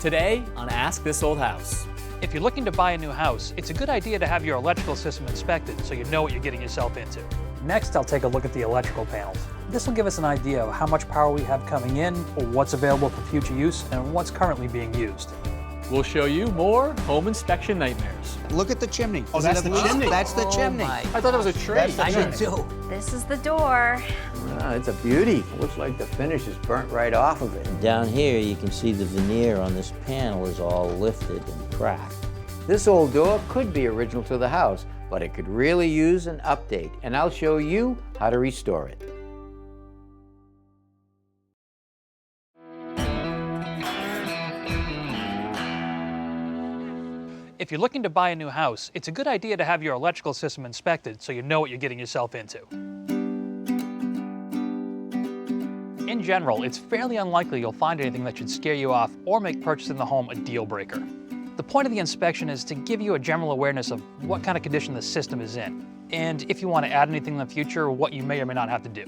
Today on Ask This Old House. If you're looking to buy a new house, it's a good idea to have your electrical system inspected so you know what you're getting yourself into. Next, I'll take a look at the electrical panels. This will give us an idea of how much power we have coming in, what's available for future use, and what's currently being used. We'll show you more home inspection nightmares. Look at the chimney. Oh, that's the chimney. That's the chimney. I thought that was a tree. I did too. This is the door. Ah, it's a beauty. Looks like the finish is burnt right off of it. Down here, you can see the veneer on this panel is all lifted and cracked. This old door could be original to the house, but it could really use an update, and I'll show you how to restore it. If you're looking to buy a new house, it's a good idea to have your electrical system inspected so you know what you're getting yourself into. In general, it's fairly unlikely you'll find anything that should scare you off or make purchasing the home a deal breaker. The point of the inspection is to give you a general awareness of what kind of condition the system is in, and if you want to add anything in the future, what you may or may not have to do.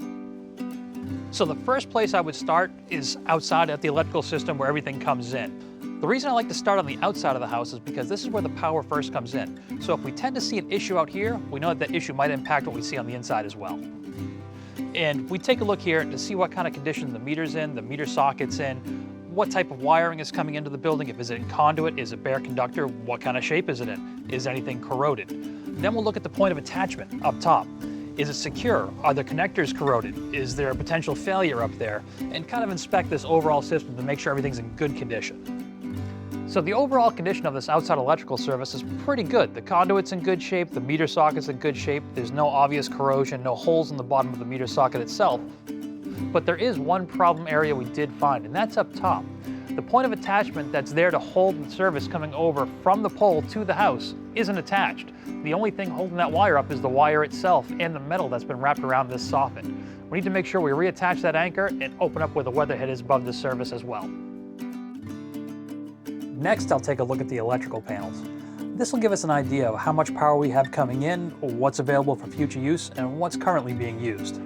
So the first place I would start is outside at the electrical system where everything comes in. The reason I like to start on the outside of the house is because this is where the power first comes in. So if we tend to see an issue out here, we know that issue might impact what we see on the inside as well. And we take a look here to see what kind of condition the meter's in, the meter socket's in, what type of wiring is coming into the building. If is it in conduit, is it bare conductor, what kind of shape is it in? Is anything corroded? Then we'll look at the point of attachment up top. Is it secure? Are the connectors corroded? Is there a potential failure up there? And kind of inspect this overall system to make sure everything's in good condition. So the overall condition of this outside electrical service is pretty good. The conduit's in good shape, the meter socket's in good shape, there's no obvious corrosion, no holes in the bottom of the meter socket itself. But there is one problem area we did find, and that's up top. The point of attachment that's there to hold the service coming over from the pole to the house isn't attached. The only thing holding that wire up is the wire itself and the metal that's been wrapped around this soffit. We need to make sure we reattach that anchor and open up where the weather head is above the service as well. Next, I'll take a look at the electrical panels. This will give us an idea of how much power we have coming in, what's available for future use, and what's currently being used.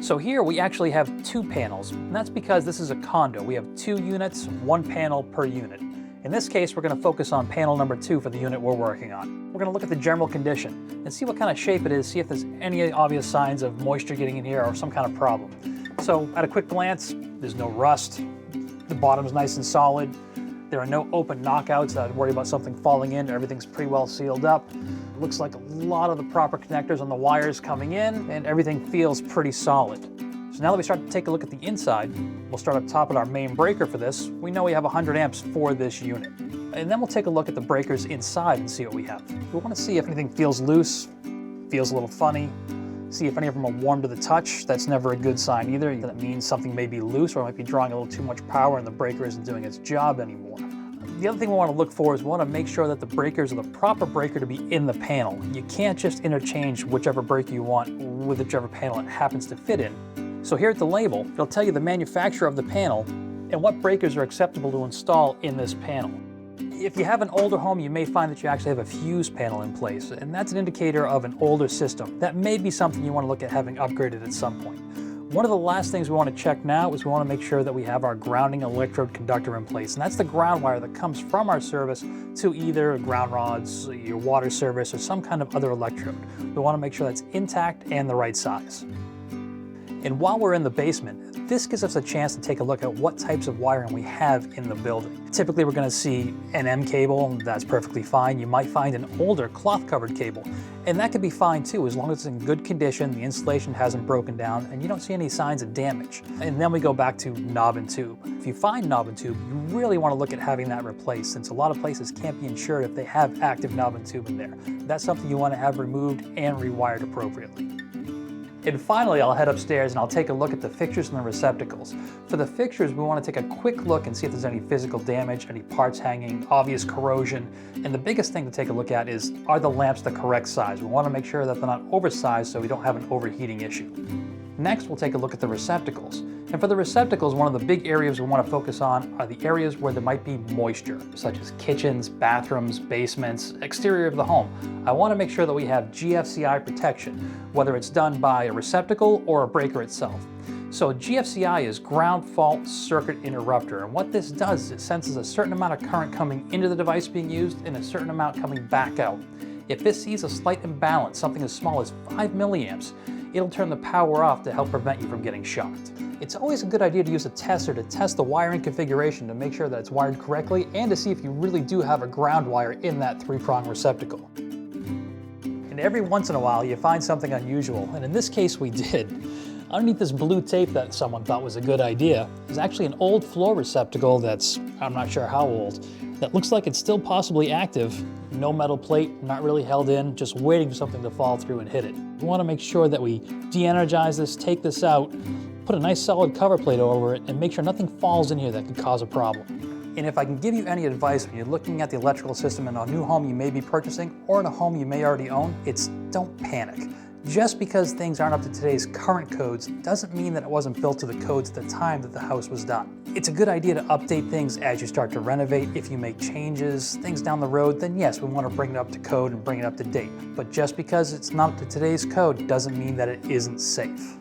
So here we actually have two panels, and that's because this is a condo. We have 2 units, 1 panel per unit. In this case, we're going to focus on panel number 2 for the unit we're working on. We're going to look at the general condition and see what kind of shape it is, see if there's any obvious signs of moisture getting in here or some kind of problem. So at a quick glance, there's no rust, the bottom's nice and solid, there are no open knockouts that I'd worry about something falling in, everything's pretty well sealed up. It looks like a lot of the proper connectors on the wires coming in, and everything feels pretty solid. So now that we start to take a look at the inside, we'll start up top at our main breaker for this. We know we have 100 amps for this unit. And then we'll take a look at the breakers inside and see what we have. We want to see if anything feels loose, feels a little funny, see if any of them are warm to the touch. That's never a good sign either. That means something may be loose or it might be drawing a little too much power and the breaker isn't doing its job anymore. The other thing we want to look for is we want to make sure that the breakers are the proper breaker to be in the panel. You can't just interchange whichever breaker you want with whichever panel it happens to fit in. So here at the label, it'll tell you the manufacturer of the panel and what breakers are acceptable to install in this panel. If you have an older home, you may find that you actually have a fuse panel in place, and that's an indicator of an older system. That may be something you want to look at having upgraded at some point. One of the last things we want to check now is we want to make sure that we have our grounding electrode conductor in place, and that's the ground wire that comes from our service to either ground rods, your water service, or some kind of other electrode. We want to make sure that's intact and the right size. And while we're in the basement, this gives us a chance to take a look at what types of wiring we have in the building. Typically, we're going to see an M cable, that's perfectly fine. You might find an older cloth-covered cable, and that could be fine too, as long as it's in good condition, the insulation hasn't broken down, and you don't see any signs of damage. And then we go back to knob and tube. If you find knob and tube, you really want to look at having that replaced, since a lot of places can't be insured if they have active knob and tube in there. That's something you want to have removed and rewired appropriately. And finally, I'll head upstairs and I'll take a look at the fixtures and the receptacles. For the fixtures, we want to take a quick look and see if there's any physical damage, any parts hanging, obvious corrosion. And the biggest thing to take a look at is, are the lamps the correct size? We want to make sure that they're not oversized so we don't have an overheating issue. Next, we'll take a look at the receptacles. And for the receptacles, one of the big areas we want to focus on are the areas where there might be moisture, such as kitchens, bathrooms, basements, exterior of the home. I want to make sure that we have GFCI protection, whether it's done by a receptacle or a breaker itself. So a GFCI is ground fault circuit interrupter, and what this does is it senses a certain amount of current coming into the device being used and a certain amount coming back out. If it sees a slight imbalance, something as small as 5 milliamps, it'll turn the power off to help prevent you from getting shocked. It's always a good idea to use a tester to test the wiring configuration to make sure that it's wired correctly and to see if you really do have a ground wire in that 3-prong receptacle. And every once in a while you find something unusual, and in this case we did. Underneath this blue tape that someone thought was a good idea is actually an old floor receptacle that's, I'm not sure how old, that looks like it's still possibly active. No metal plate, not really held in, just waiting for something to fall through and hit it. We want to make sure that we de-energize this, take this out, put a nice solid cover plate over it, and make sure nothing falls in here that could cause a problem. And if I can give you any advice when you're looking at the electrical system in a new home you may be purchasing or in a home you may already own, it's don't panic. Just because things aren't up to today's current codes doesn't mean that it wasn't built to the codes at the time that the house was done. It's a good idea to update things as you start to renovate. If you make changes, things down the road, then yes, we want to bring it up to code and bring it up to date. But just because it's not up to today's code doesn't mean that it isn't safe.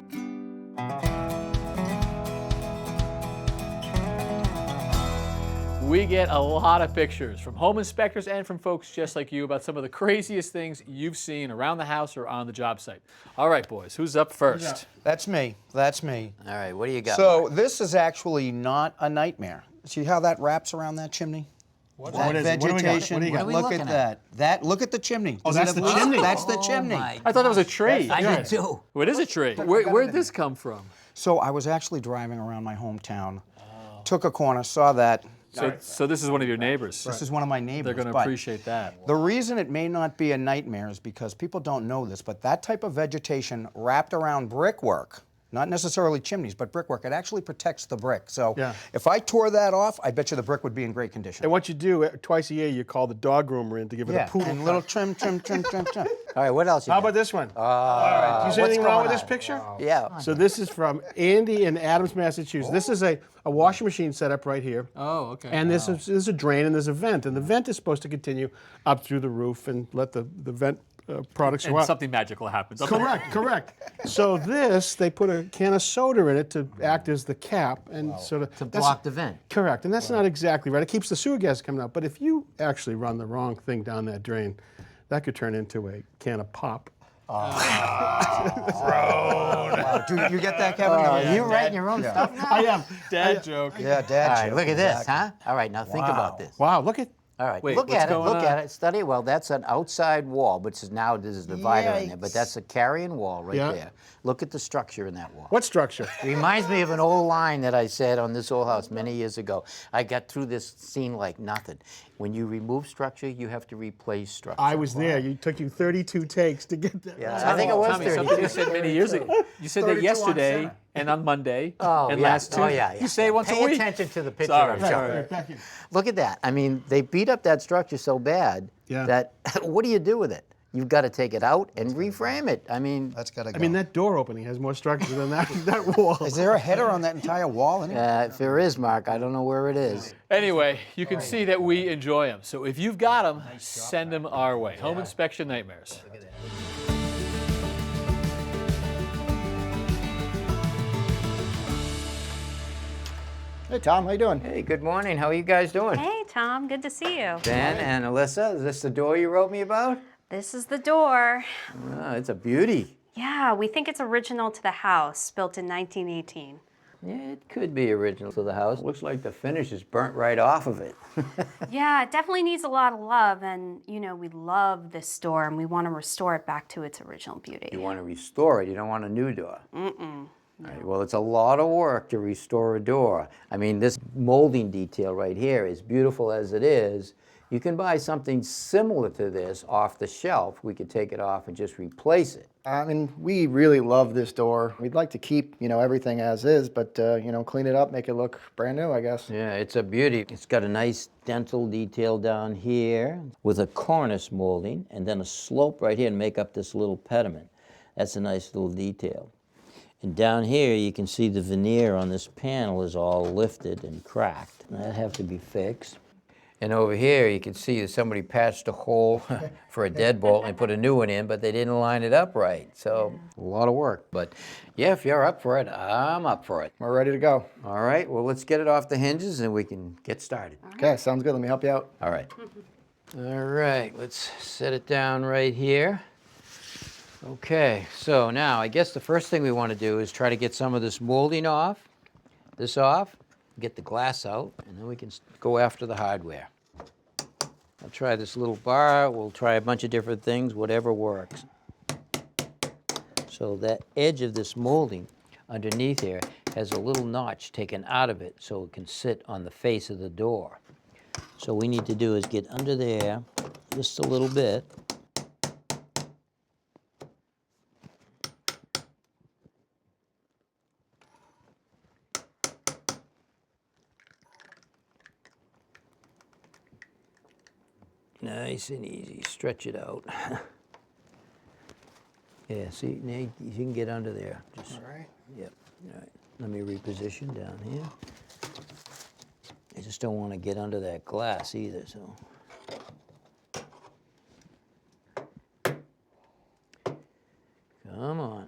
We get a lot of pictures from home inspectors and from folks just like you about some of the craziest things you've seen around the house or on the job site. All right, boys, who's up first? That's me. That's me. All right, what do you got? So this is actually not a nightmare. See how that wraps around that chimney? What That is it? What do we got? vegetation. What do you got? Look at that. That. Look at the chimney. Oh, Does that's it the look- chimney. That's the chimney. my I thought that was a tree. I did too. What is a tree? Where'd this come from? So I was actually driving around my hometown, took a corner, saw that. So this is one of your neighbors. This is one of my neighbors. They're going to but appreciate that. The reason it may not be a nightmare is because people don't know this, but that type of vegetation wrapped around brickwork, not necessarily chimneys, but brickwork, it actually protects the brick. So if I tore that off, I bet you the brick would be in great condition. And what you do, twice a year, you call the dog groomer in to give it a poodle and cut. little trim. All right, what else you How got? about this one? All right. Do you see anything wrong with this picture? Yeah. So this is from Andy in Adams, Massachusetts. This is a washing machine setup right here. Oh, okay. And this is a drain and there's a vent. And the vent is supposed to continue up through the roof and let the vent products go And up. something magical happens. Correct. So this, they put a can of soda in it to act as the cap and sort of... To block the vent. Correct, and that's not exactly right. It keeps the sewer gas coming out, but if you actually run the wrong thing down that drain, that could turn into a can of pop. Do you get that, Kevin? You writing your own stuff now? I am. Dad joke. Yeah, Dad. All right, joke, look at this, exactly. huh? All right, now think about this. Wow, look at... All right, Wait, look what's at it, going look on? at it, study it. Well, that's an outside wall, but now there's a divider in there, but that's a carrying wall right Yeah. there. Look at the structure in that wall. What structure? Reminds me of an old line that I said on this old house many years ago. I got through this scene like nothing. When you remove structure, you have to replace structure. I was there. It took you 32 takes to get that. Yeah, I think it was Tommy, 32. something you said many years ago. You said that 32 on yesterday center. and on Monday Oh, and yeah. last Tuesday. Oh, yeah. You say it once a Pay week. attention to the picture Sorry, I'm showing. sorry. Thank you. Look at that. I mean, they beat up that structure so bad that what do you do with it? You've got to take it out and reframe it. I mean, That's gotta go. I mean, that door opening has more structure than that wall. Is there a header on that entire wall? if there is, Mark, I don't know where it is. Anyway, you can see that we enjoy them. So if you've got them, send them our way. Home Inspection Nightmares. Hey, Tom, how you doing? Hey, good morning. How are you guys doing? Hey, Tom. Good to see you. Ben and Alyssa, is this the door you wrote me about? This is the door. Oh, it's a beauty. Yeah, we think it's original to the house, built in 1918. Yeah, it could be original to the house. Looks like the finish is burnt right off of it. Yeah, it definitely needs a lot of love, and we love this door, and we want to restore it back to its original beauty. You want to restore it, you don't want a new door. All right, well, it's a lot of work to restore a door. I mean, this molding detail right here, as beautiful as it is, you can buy something similar to this off the shelf. We could take it off and just replace it. I mean, we really love this door. We'd like to keep, everything as is, but, clean it up, make it look brand new, I guess. Yeah, it's a beauty. It's got a nice dental detail down here with a cornice molding and then a slope right here to make up this little pediment. That's a nice little detail. And down here, you can see the veneer on this panel is all lifted and cracked. That'd have to be fixed. And over here, you can see that somebody patched a hole for a deadbolt and put a new one in, but they didn't line it up right. So a lot of work. But yeah, if you're up for it, I'm up for it. We're ready to go. All right, well, let's get it off the hinges and we can get started. Okay, sounds good. Let me help you out. All right. All right, let's set it down right here. Okay, so now I guess the first thing we want to do is try to get some of this molding off, get the glass out, and then we can go after the hardware. I'll try this little bar, we'll try a bunch of different things, whatever works. So that edge of this molding underneath here has a little notch taken out of it so it can sit on the face of the door. So what we need to do is get under there just a little bit. Nice and easy, stretch it out. Yeah, see, Nate, you can get under there. Just, all right. Yep, all right. Let me reposition down here. I just don't want to get under that glass either, so. Come on.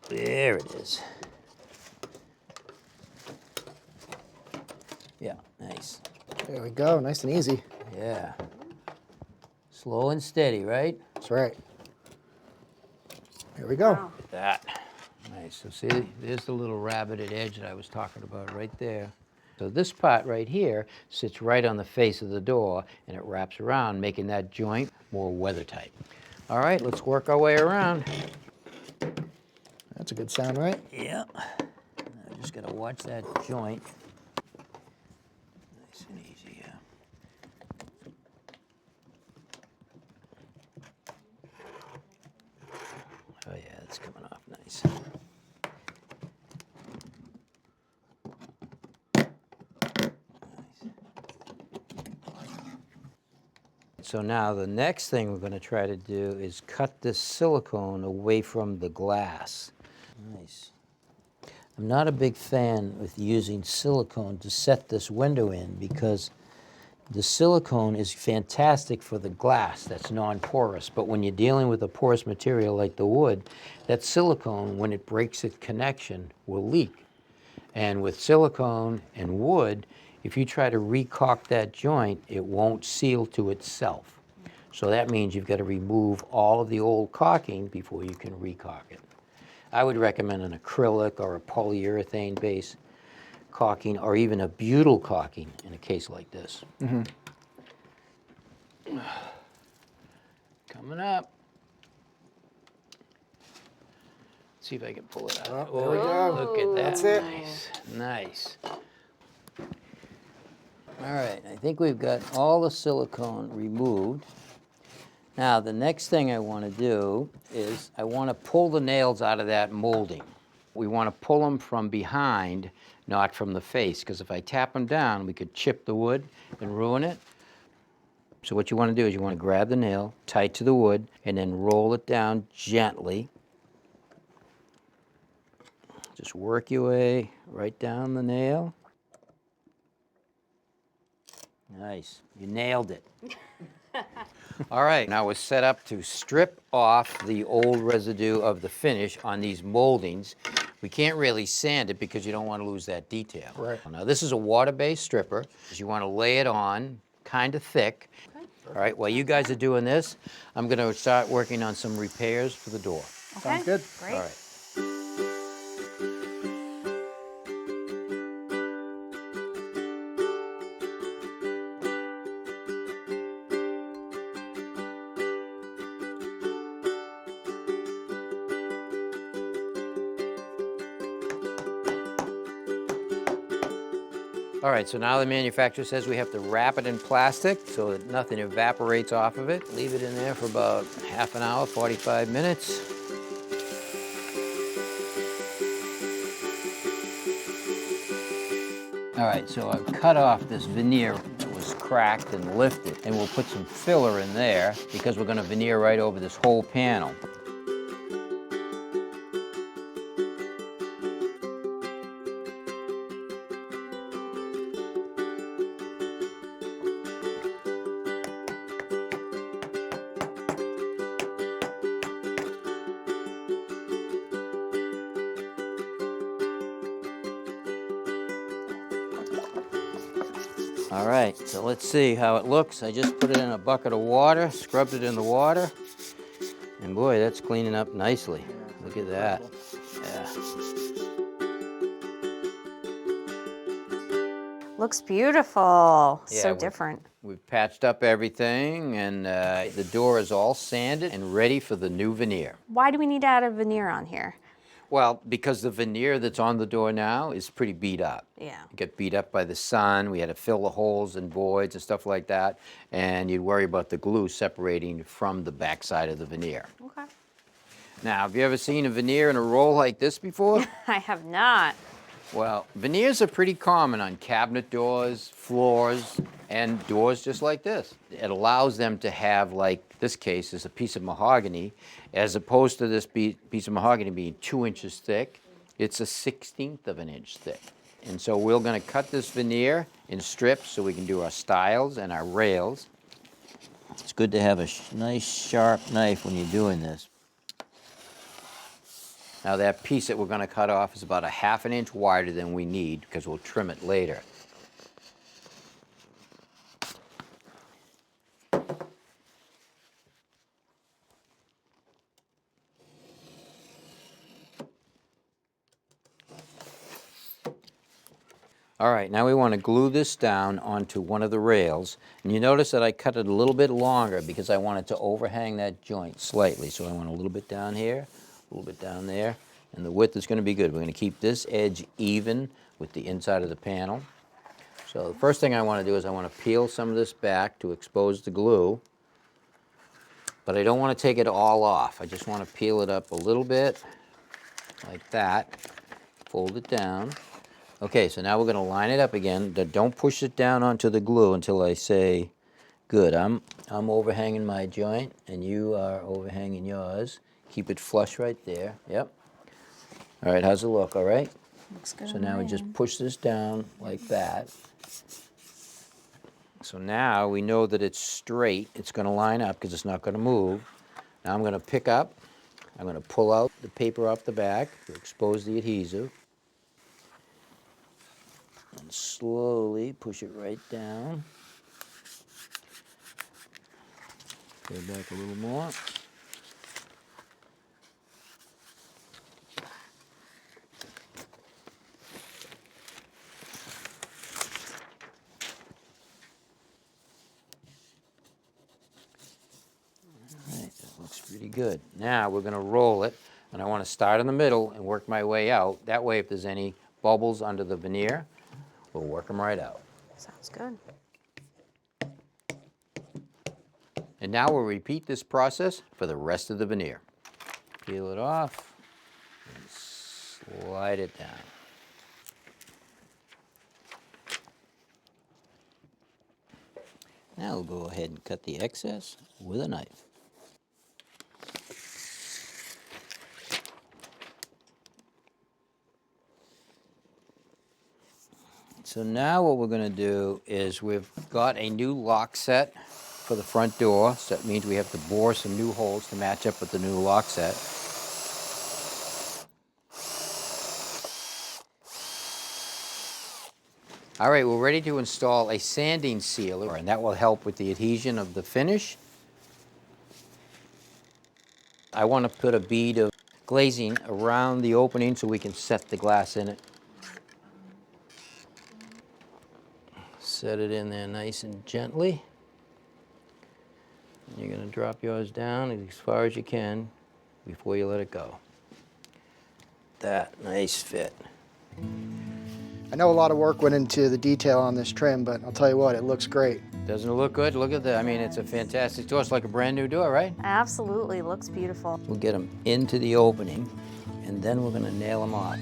There it is. Yeah, nice. There we go, nice and easy. Yeah. Slow and steady, right? That's right. Here we go. Wow. Look at that. Nice. So see, there's the little rabbited edge that I was talking about right there. So this part right here sits right on the face of the door and it wraps around, making that joint more weather tight. All right, let's work our way around. That's a good sound, right? Yeah. I just gotta watch that joint. Nice and easy, yeah. Oh yeah, it's coming off nice. So now the next thing we're going to try to do is cut this silicone away from the glass. Nice. I'm not a big fan with using silicone to set this window in because the silicone is fantastic for the glass that's non-porous, but when you're dealing with a porous material like the wood, that silicone, when it breaks its connection, will leak. And with silicone and wood, if you try to re-caulk that joint, it won't seal to itself. So that means you've got to remove all of the old caulking before you can re-caulk it. I would recommend an acrylic or a polyurethane base caulking or even a butyl caulking in a case like this. Mm-hmm. Coming up. Let's see if I can pull it out. Oh, there we go. Look at that. That's it. Nice. Nice. All right, I think we've got all the silicone removed. Now, the next thing I want to do is I want to pull the nails out of that molding. We want to pull them from behind, not from the face, because if I tap them down, we could chip the wood and ruin it. So what you want to do is you want to grab the nail tight to the wood and then roll it down gently. Just work your way right down the nail. Nice, you nailed it. All right, now we're set up to strip off the old residue of the finish on these moldings. We can't really sand it because you don't want to lose that detail. Right. Now this is a water-based stripper. You want to lay it on kind of thick. All right, while you guys are doing this, I'm going to start working on some repairs for the door. Okay. Sounds good. Great. All right. All right, so now the manufacturer says we have to wrap it in plastic so that nothing evaporates off of it. Leave it in there for about half an hour, 45 minutes. All right, so I've cut off this veneer that was cracked and lifted, and we'll put some filler in there because we're gonna veneer right over this whole panel. All right, so let's see how it looks. I just put it in a bucket of water, scrubbed it in the water, and boy, that's cleaning up nicely. Look at that. Yeah. Looks beautiful. Yeah, So different. We've patched up everything, and the door is all sanded and ready for the new veneer. Why do we need to add a veneer on here? Well, because the veneer that's on the door now is pretty beat up. Yeah. It got beat up by the sun. We had to fill the holes and voids and stuff like that, and you'd worry about the glue separating from the backside of the veneer. Okay. Now, have you ever seen a veneer in a roll like this before? I have not. Well, veneers are pretty common on cabinet doors, floors, and doors just like this. It allows them to have, like this case is a piece of mahogany, as opposed to this piece of mahogany being 2 inches thick, it's a 1/16 of an inch thick. And so we're going to cut this veneer in strips so we can do our stiles and our rails. It's good to have a nice sharp knife when you're doing this. Now that piece that we're going to cut off is about a 1/2 inch wider than we need because we'll trim it later. All right, now we want to glue this down onto one of the rails. And you notice that I cut it a little bit longer because I wanted to overhang that joint slightly. So I want a little bit down here, a little bit down there, and the width is going to be good. We're going to keep this edge even with the inside of the panel. So the first thing I want to do is I want to peel some of this back to expose the glue. But I don't want to take it all off. I just want to peel it up a little bit, like that. Fold it down. Okay, so now we're going to line it up again. Don't push it down onto the glue until I say, good, I'm overhanging my joint and you are overhanging yours. Keep it flush right there, yep. All right, how's it look, all right? Looks good. So now we just push this down like that. So now we know that it's straight. It's going to line up because it's not going to move. Now I'm going to pick up. I'm going to pull out the paper off the back to expose the adhesive. And slowly push it right down. Go back a little more. Pretty good. Now we're going to roll it, and I want to start in the middle and work my way out. That way, if there's any bubbles under the veneer, we'll work them right out. Sounds good. And now we'll repeat this process for the rest of the veneer. Peel it off and slide it down. Now we'll go ahead and cut the excess with a knife. So now what we're going to do is we've got a new lock set for the front door. So that means we have to bore some new holes to match up with the new lock set. All right, we're ready to install a sanding sealer, and that will help with the adhesion of the finish. I want to put a bead of glazing around the opening so we can set the glass in it. Set it in there nice and gently. You're going to drop yours down as far as you can before you let it go. That nice fit. I know a lot of work went into the detail on this trim, but I'll tell you what, it looks great. Doesn't it look good? Look at that. I mean, it's a fantastic door. It's like a brand new door, right? Absolutely, looks beautiful. We'll get them into the opening, and then we're going to nail them on.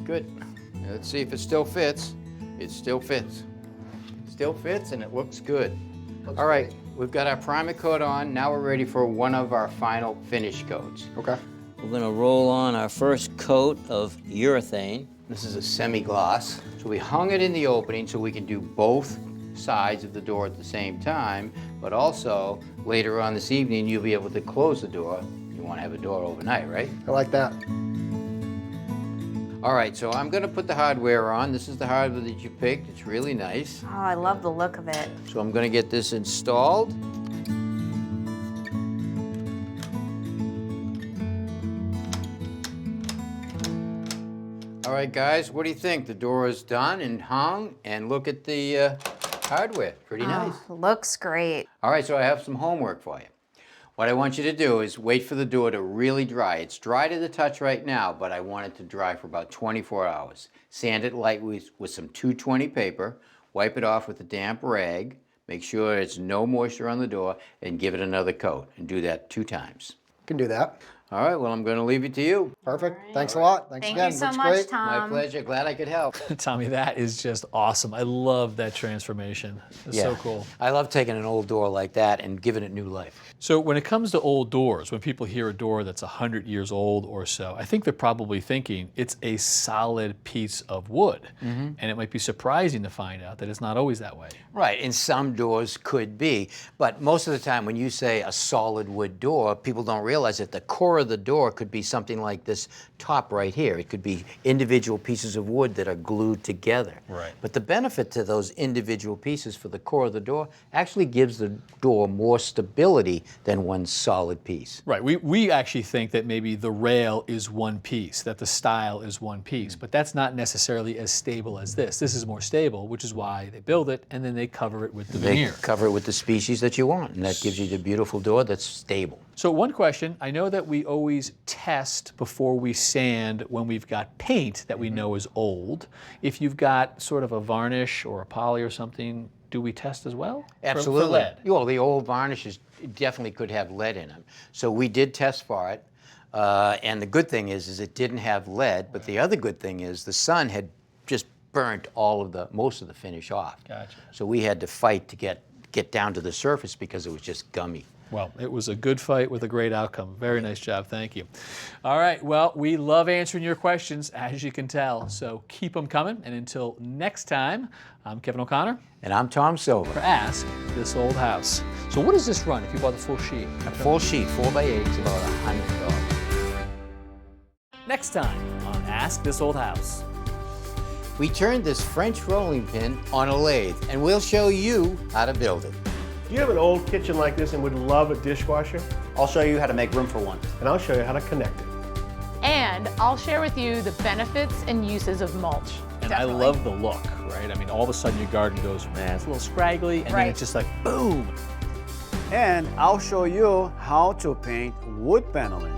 Good. Let's see if it still fits. It still fits. Still fits and it looks good. All right, we've got our primer coat on. Now we're ready for one of our final finish coats. Okay. We're going to roll on our first coat of urethane. This is a semi-gloss. So we hung it in the opening so we can do both sides of the door at the same time, but also later on this evening, you'll be able to close the door. You want to have a door overnight, right? I like that. All right, so I'm gonna put the hardware on. This is the hardware that you picked. It's really nice. Oh, I love the look of it. So I'm gonna get this installed. All right, guys, what do you think? The door is done and hung, and look at the hardware. Pretty nice. Looks great. All right, so I have some homework for you. What I want you to do is wait for the door to really dry. It's dry to the touch right now, but I want it to dry for about 24 hours. Sand it lightly with some 220 paper, wipe it off with a damp rag, make sure there's no moisture on the door, and give it another coat, and do that 2 times. Can do that. All right, well, I'm going to leave it to you. Perfect. Thanks a lot. Thanks Thank again. you so Looks much, great. Tom. My pleasure. Glad I could help. Tommy, that is just awesome. I love that transformation. It's so cool. I love taking an old door like that and giving it new life. So when it comes to old doors, when people hear a door that's 100 years old or so, I think they're probably thinking it's a solid piece of wood. And it might be surprising to find out that it's not always that way. Right, and some doors could be, but most of the time when you say a solid wood door, people don't realize that the core of the door could be something like this top right here. It could be individual pieces of wood that are glued together. Right. But the benefit to those individual pieces for the core of the door actually gives the door more stability than one solid piece. Right, we actually think that maybe the rail is one piece, that the style is one piece, but that's not necessarily as stable as this. This is more stable, which is why they build it, and then they cover it with the veneer. They cover it with the species that you want, and that gives you the beautiful door that's stable. So one question, I know that we always test before we sand when we've got paint that we know is old. If you've got sort of a varnish or a poly or something, do we test as well? Absolutely. For lead? Well, the old varnishes definitely could have lead in them. So we did test for it, and the good thing is it didn't have lead, but the other good thing is the sun had just burnt most of the finish off. Gotcha. So we had to fight to get down to the surface because it was just gummy. Well, it was a good fight with a great outcome. Very nice job, thank you. All right, well, we love answering your questions, as you can tell, so keep them coming. And until next time, I'm Kevin O'Connor. And I'm Tom Silva. For Ask This Old House. So what does this run if you bought the full sheet? A full sheet, 4x8, is about $100. Next time on Ask This Old House. We turned this French rolling pin on a lathe, and we'll show you how to build it. Do you have an old kitchen like this and would love a dishwasher? I'll show you how to make room for one. And I'll show you how to connect it. And I'll share with you the benefits and uses of mulch. And Definitely. I love the look, right? I mean, all of a sudden your garden goes, man, it's a little scraggly, and then it's just like, boom. And I'll show you how to paint wood paneling.